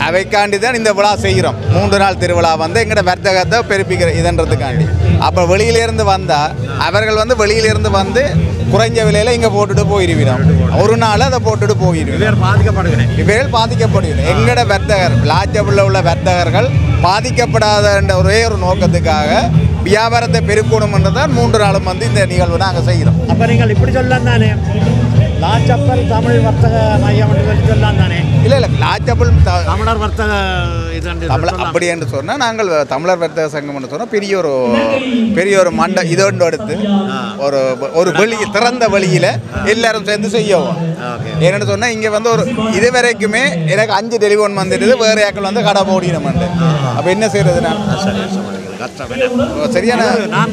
அவைக்காண்டி தான் இந்த விழா செய்கிறோம். 3 நாள் திருவிழா எங்களோட வர்த்தகத்தை பெருப்பிக்கிற இதன்றதுக்காண்டி. அப்போ வெளியிலேருந்து வந்தால் அவர்கள் வெளியிலேருந்து குறைஞ்ச விலையில் இங்கே போட்டுட்டு போயிருவிடும். ஒரு நாள் அதை போட்டுட்டு போயிருவிடும். இவர்கள் பாதிக்கப்படுகிறோம். எங்களோட வர்த்தகர் லாட்சபில் உள்ள வர்த்தகர்கள் பாதிக்கப்படாத ஒரே ஒரு நோக்கத்துக்காக வியாபாரத்தை பெருக்கணும்ன்றதான் 3 நாளும் இந்த நிகழ்வு நாங்கள் செய்கிறோம். அப்போ நீங்கள் இப்படி சொல்லலாம் தானே, லாச்சப்பல் தமிழ் வர்த்தக மையம் சொல்லலாம் தானே? இல்லை லாச்சப்பல் தமிழர் வர்த்தக அப்படி என்று சொன்னால் நாங்கள் தமிழர் வர்த்தக சங்கம் என்று சொன்னால் பெரிய ஒரு மண்ட இதோண்டு எடுத்து ஒரு வெளி திறந்த வழியில் எல்லாரும் சேர்ந்து செய்யவும். ஏன்னு சொன்னால் இங்கே ஒரு இது வரைக்குமே எனக்கு 5 டெலிஃபோன் வந்துடுது. வேறு யாக்கள் கடை போடினோம். அப்போ என்ன செய்யறது? நான் சரியான நான்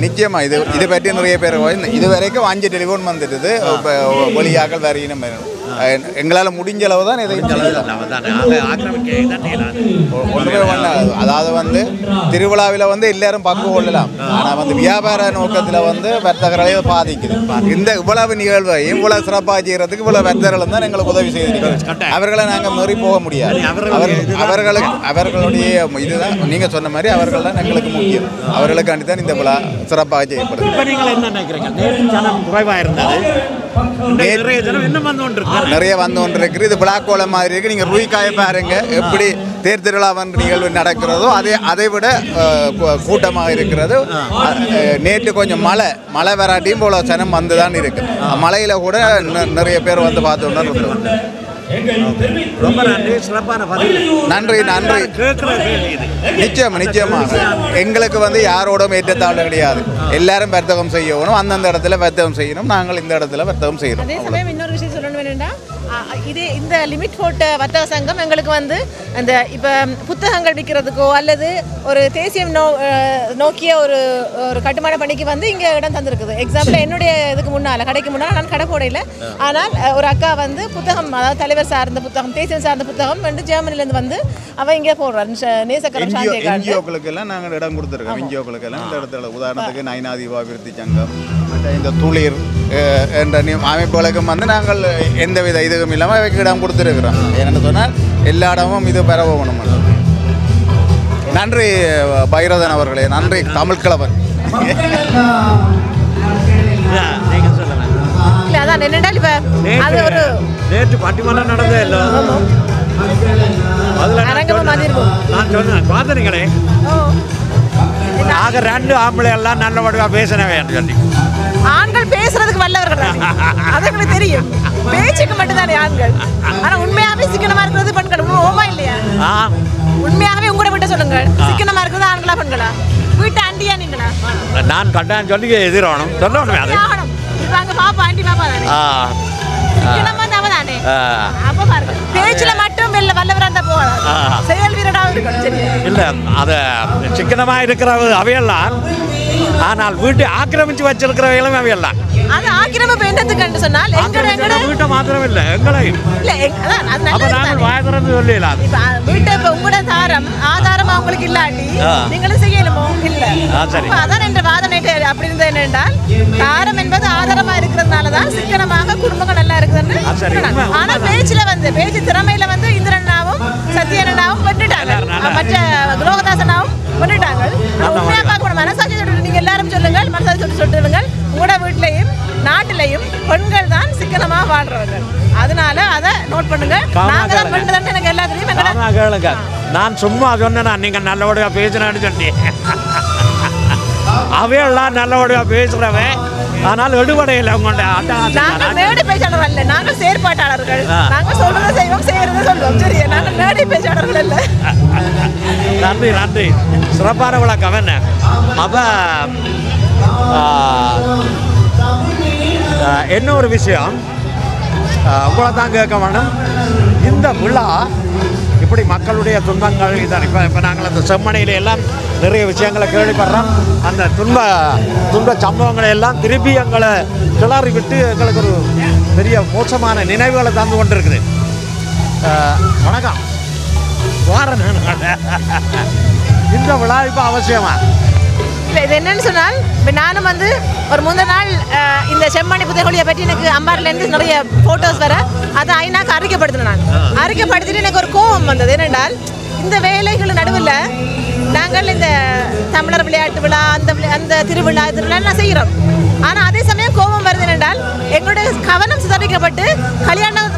நிச்சயமா இது பற்றி நிறைய பேர் இது வரைக்கும் 5 டெலிஃபோன் வந்துடுது. வெளியாக்கள் வேற இனம் எங்களால் முடிஞ்ச அளவு தான் இதை அதாவது திருவிழாவில் எல்லாரும் பங்கு கொள்ளலாம். ஆனால் வியாபார நோக்கத்தில் வர்த்தகர்களை பாதிக்குது. இந்த இவ்வளவு நிகழ்வை இவ்வளவு சிறப்பாக செய்யறதுக்கு இவ்வளவு வர்த்தகர்கள் தான் எங்களுக்கு உதவி செய்திருக்கிறோம். அவர்களை நாங்கள் மீறி போக முடியாது. அவர்களுடைய இதுதான் நீங்க சொன்ன மாதிரி அவர்கள் தான் எங்களுக்கு முக்கியம். அவர்களுக்காண்டி தான் இந்த விழா சிறப்பாக செய்யப்படுது. நிறைய வந்து கொண்டு இருக்குது. இது விழாக்கோளம் மாதிரி இருக்கு. நீங்க ரூய்காய பாருங்க எப்படி தேர் திருவிழா நிகழ்வு நடக்கிறதோ அதை விட கூட்டமாக இருக்கிறது. நேற்று கொஞ்சம் மழை வராட்டியும் போல சனம் வந்துதான் இருக்கு. மழையில கூட நிறைய பேர் வந்து பார்த்து ரொம்ப நன்றி. சிறப்பான நன்றி. நிச்சயமாக எங்களுக்கு யாரோடும் ஏற்றத்தாழ்வு கிடையாது. எல்லாரும் வர்த்தகம் செய்யணும். அந்தந்த இடத்துல வர்த்தகம் செய்யணும். நாங்கள் இந்த இடத்துல வர்த்தகம் செய்யணும். அதே சமயம் இன்னொரு விஷயம் சொல்லணும் என்னன்னா, இந்த லிமிட் போட்ட வர்த்தக சங்கம் எங்களுக்கு அந்த இப்போ புத்தகங்கள் விற்கிறதுக்கோ அல்லது ஒரு தேசியம் நோக்கிய ஒரு கட்டுமான பணிக்கு இங்கே இடம் தந்திருக்குது. எக்ஸாம்பிள் என்னுடைய இதுக்கு முன்னால் கடைக்கு முன்னால் நான் கடை போடையில், ஆனால் ஒரு அக்கா புத்தகம், அதாவது தலைவர் சார்ந்த புத்தகம், தேசியம் சார்ந்த புத்தகம் ஜெர்மனிலேருந்து அவன் இங்கே போடுறார். நேசக்கரம் என்ஜிஓக்களுக்கு எல்லாம் நாங்கள் இடம் கொடுத்துருக்கோம். என்ஜிஓக்களுக்கு எல்லாம் இந்த இடத்துல உதாரணத்துக்கு நயனாதி அபிவிருத்தி சங்கம், இந்த துளிர் என்ற அமைப்புகளுக்கும் நாங்கள் எந்தவித இதுவும் இல்லாமல் அவைக்கு இடம் கொடுத்துருக்குறோம். ஏன்னு சொன்னால் எல்லா இடமும் இது பெறவும். நன்றி பைரதன் அவர்களே. நன்றி தமிழ் கிழவன். நேற்று பட்டிமன்றம் நடந்தே இல்லை. நான் சொன்னேன் பார்த்தீங்களே, ஆக 2 ஆம்பளை எல்லாம் நல்ல வடிவா பேசினவே சொல்லி. ஆண்கள் பேசுறதுக்கு வல்லவர்கள், அது எங்களுக்கு தெரியும். பேச்சுக்கு மட்டும்தானே ஆண்கள். ஆனா உண்மையாவே சிக்கனமா இருக்கிறது பெண்கள். ஓமா இல்லையா? உண்மையாகவே உங்களோட விட்ட சொல்லுங்க, சிக்கனமா இருக்கிறது ஆண்களா பெண்களா? வீட்டு ஆண்டியா நீங்களா? நான் கட்டாயம் சொல்லி எதிரானும் சொல்லணும். அது பாப்பா ஆண்டி பாப்பா தானே. சிக்கனமா தானே. அப்ப பாருங்க பேச்சுல மட்டும் வல்லவரா இருந்தா போகாது செயல் வீரராக இருக்கணும் சரியா இல்லை அது சிக்கனமாக இருக்கிற அவையெல்லாம் ஆனால் வீட்டை ஆக்கிரமிச்சு வச்சிருக்கிறவைகளும் அவையெல்லாம் அது ஆக்கிரமிப்பு என்னத்துக்கு சொன்னால் எங்கட வீட்டை மாத்திரம் இல்லை எங்களையும் அப்ப நாங்கள் வாயத்திறந்து சொல்லலாம் வீட்டை இப்ப உங்களோட தாரம் ஆதாரம் அவங்களுக்கு இல்லாட்டி நீங்களும் செய்யணுமோ இல்ல அதான் என்ற வாதனை அப்படி இருந்தது என்னென்றால் தாரம் என்பது ஆதாரமா இருக்கிறதுனாலதான் சிக்கனமாக குடும்பங்கள் நல்லா இருக்குதுன்னு ஆனா பேச்சு திறமையில இந்திரனாவும் சத்யனாவும் பண்ணிட்டாங்க மற்ற குலோகதாசனாவும் பண்ணிட்டாங்க உண்மையா பார்க்கணும் மனசாட்சி சொல்லிட்டு நீங்க எல்லாரும் சொல்லுங்கள் மனசாட்சி சொல்லுங்கள் உங்களோட வீட்லயும் நாட்டிலையும் பெண்கள் தான் சிக்கனமா வாழ்றவங்க அதனால அதை நோட் பண்ணுங்க நாங்க தான் பண்றதுன்னு எனக்கு எல்லாத்தையும் கேளுங்க நான் சும்மா சொன்னேன் நீங்க நல்லபடியா பேசுறேன்னு சொன்னேன் அவையெல்லாம் நல்லபடியா பேசுறவன் ஆனால் எடுபடையில் நாங்க மேடை பேச்சாளர்கள் அல்ல நாங்க செயற்பாட்டாளர்கள் நாங்க சொல்றதை செய்வோம் செய்யறதை சொல்லுவோம் சரியா நாங்க மேடை பேச்சாளர்கள் அல்ல நன்றி நன்றி சிறப்பான விளக்கம் என்ன அப்ப என்ன ஒரு விஷயம் உங்களை தான் கேட்க வேணும் இந்த விழா இப்படி மக்களுடைய துன்பங்கள் இதான் இப்போ நாங்கள் அந்த செம்மணையில எல்லாம் நிறைய விஷயங்களை கேள்விப்படுறோம் அந்த துன்ப சம்பவங்களை எல்லாம் திருப்பி எங்களை கிளறி விட்டு எங்களுக்கு ஒரு பெரிய மோசமான நினைவுகளை தந்து கொண்டிருக்குது வணக்கம் வாரன் இந்த விழா இப்போ அவசியமா இது என்னன்னு சொன்னால் நானும் ஒரு முந்தின நாள் இந்த செம்மணி புதைகுழியை பற்றி எனக்கு அம்பாரிலேருந்து நிறைய ஃபோட்டோஸ் வர அதை ஐநாக்கு அறிக்கைப்படுத்தினேன் நான் அறிக்கைப்படுத்திட்டு எனக்கு ஒரு கோபம் வந்தது என்னென்றால் இந்த வேலைகள் நடுவில் நாங்கள் இந்த தமிழர் விளையாட்டு விழா அந்த திருவிழா இதெல்லாம் செய்கிறோம் ஆனால் அதே சமயம் கோபம் வருது என்னென்றால் எங்களுடைய கவனம் சிதறிக்கப்பட்டு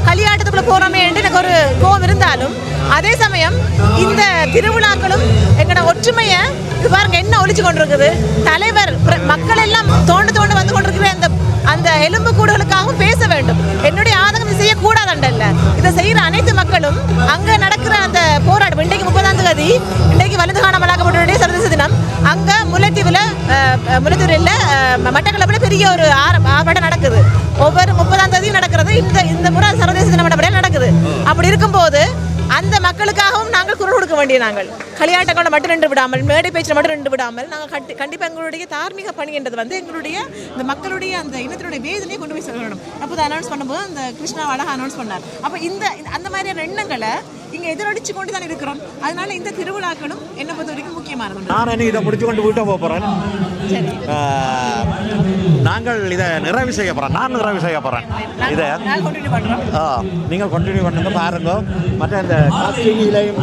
கல்யாணத்துக்குள்ளே போகிறோமே என்று எனக்கு ஒரு கோபம் இருந்தாலும் அதே சமயம் இந்த திருவிழாக்களும் எங்களோட ஒற்றுமையை இது பாருங்க என்ன ஒழிச்சு கொண்டிருக்குது தலைவர் மக்கள் எல்லாம் தோண்டு வந்து கொண்டிருக்கிற அந்த எலும்பு கூடுகளுக்காகவும் பேச வேண்டும் என்னுடைய ஆதங்கம் செய்யக்கூடாதுண்டல்ல இதை செய்யற அனைத்து மக்களும் அங்க நடக்கிற அந்த போராட்டம் இன்றைக்கு 30ஆம் தேதி இன்றைக்கு வலது காணாமலாக்கப்பட்டவருடைய சர்வதேச தினம் அங்க முல்லைத்தீவுல மட்டக்களப்புல பெரிய ஒரு ஆர்ப்பாட்டம் நடக்குது ஒவ்வொரு 30ஆம் தேதியும் நடக்கிறது இந்த முறை சர்வதேச தினம் நடக்குது அப்படி இருக்கும்போது அந்த மக்களுக்காகவும் நாங்கள் குரல் கொடுக்க வேண்டிய நாங்கள் களியாட்டங்களை மட்டும் நின்று விடாமல் மேடை பேச்சில் மட்டும் நின்று விடாமல் நாங்கள் கண்டிப்பாக எங்களுடைய தார்மீக பணி என்றது எங்களுடைய இந்த மக்களுடைய அந்த இனத்தினுடைய வேதனையை கொண்டு போய் சொல்லணும் அப்போ அனௌன்ஸ் பண்ணும்போது அந்த கிருஷ்ணா அழகாக அனௌன்ஸ் பண்ணார் அப்போ அந்த மாதிரியான எண்ணங்களை இங்கே எதிரொலிச்சு கொண்டு தான் இருக்கிறோம் அதனால இந்த திருவிழாக்களும் என்னை பொறுத்த வரைக்கும் முக்கியமானது நான் இதை முடிச்சு கொண்டு வீட்டை போகிறேன் நாங்கள் இதை நிறைவு செய்ய போகிறோம் நான் நிறைவு செய்ய போகிறேன் இதை நீங்கள் கண்டினியூ பண்ணுங்க பாருங்க மற்ற இந்த காஸ்டிங்லையும்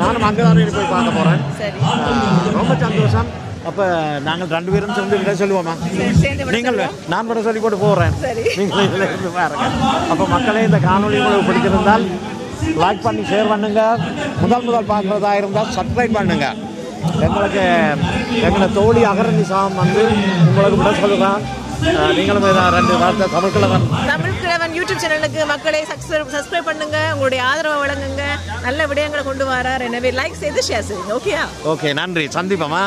நானும் அங்கே தான் போய் பார்க்க போகிறேன் ரொம்ப சந்தோஷம் அப்போ நாங்கள் 2 பேரும் சேர்ந்து இதை சொல்லுவோமா நீங்கள் நான் கூட சொல்லி போட்டு போகிறேன் நீங்கள் இதில் இருந்து பாருங்க அப்போ மக்களே இந்த காணொலி உங்களுக்கு பிடிச்சிருந்தால் லைக் பண்ணி ஷேர் பண்ணுங்க முதல் பார்க்குறதா இருந்தால் சப்ஸ்கிரைப் பண்ணுங்க எங்களை தோழி அகரநிசாம் உங்களுக்கு விட சொல்லுறான் நீங்களும் 2 வார்த்தை தமிழ்கிழவன் யூடியூப் சேனலுக்கு மக்களை சப்ஸ்கிரைப் பண்ணுங்க உங்களுடைய ஆதரவை வழங்குங்க நல்ல விடயங்களை கொண்டு வரார் எனவே லைக் செய்து ஷேர் செய்யுங்க ஓகே நன்றி சந்திப்போமா